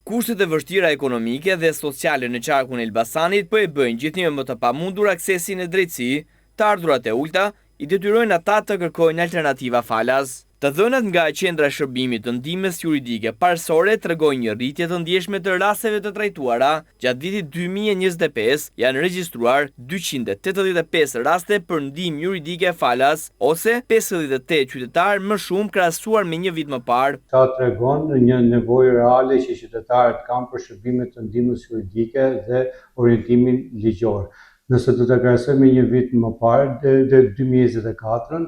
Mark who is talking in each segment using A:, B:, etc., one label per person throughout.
A: Kushtet e vështira ekonomike dhe sociale në qarkun e Elbasanit po e bëjnë gjithnjë më të pamundur aksesin e drejtësi, të ardhurat e ulta i detyrojnë ata të kërkojnë alternativa falas. Të dhënat nga qendra e shërbimit të ndihmës juridike parsorë tregojnë një rritje të ndjeshme të rasteve të trajtuara. Gjatë vitit 2025 janë regjistruar 285 raste për ndihmë juridike falas, ose 58 qytetarë më shumë krahasuar me një vit më parë.
B: Ta tregon një nevojë reale që qytetarët kanë për shërbime të ndihmës juridike dhe orientimin ligjor. Nëse do të krahasojmë me një vit më parë, dhe 2024-ën,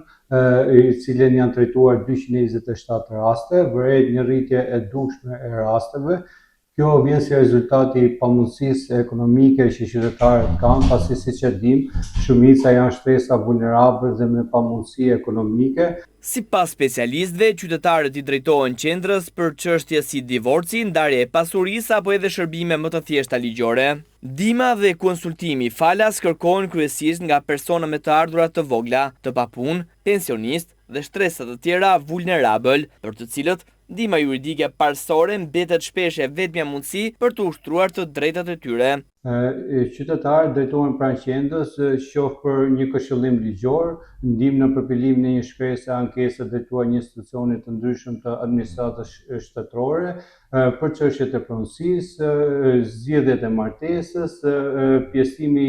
B: i cilën janë trajtuar 227 raste, vëret një rritje e dukshme e rasteve. Kjo vjen si rezultati i pamundësisë ekonomike që qytetarët kanë, pasi siç e dimë, shumica janë shtesa vulnerabël dhe me pamundësi ekonomike.
A: Sipas specialistëve, qytetarët i drejtohen qendrës për çështje si divorci, ndarje e pasurisë apo edhe shërbime më të thjeshta ligjore. Ndihma dhe konsultimi falas kërkohen kryesisht nga persona me të ardhura të vogla, të papunë, pensionistë dhe shtresat të tjera vulnerabël, për të cilët ndihma juridike parsorë mbetet shpesh e vetmja mundësi për të ushtruar të drejtat e tyre.
B: Qytetarët drejtohen pranë qendrës, qoftë për një këshillim ligjor, ndihmë në përpilimin e një shkresë ankese drejtuar një institucioni të ndryshëm të administratës shtetërore, për çështjet e pronësisë, zgjedhjet e martesës, pjesëtimi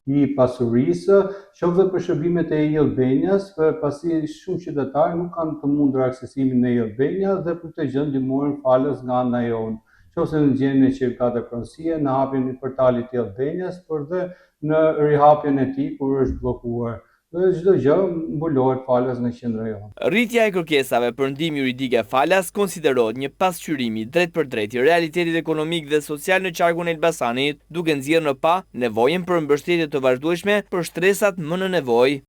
B: i pasurisë, qoftë për shërbimet e e-Albanias, pasi shumë qytetarë nuk kanë të mundur aksesimin në e-Albania dhe për këtë gjë ndihmohen falas nga ana jonë, qoftë në gjendjen e certifikateve pronësie, në hapjen e portalit të e-Albanias, por dhe në rihapjen e tij kur është bllokuar. Dhe çdo gjë mbulohet falas në qendra jonë.
A: Rritja e kërkesave për ndihmë juridike falas konsiderohet një pasqyrim i drejt për drejt i realitetit ekonomik dhe social në qarkun e Elbasanit, duke nxjerrë në pa nevojën për mbështetje të vazhdueshme për shtresat më në nevojë.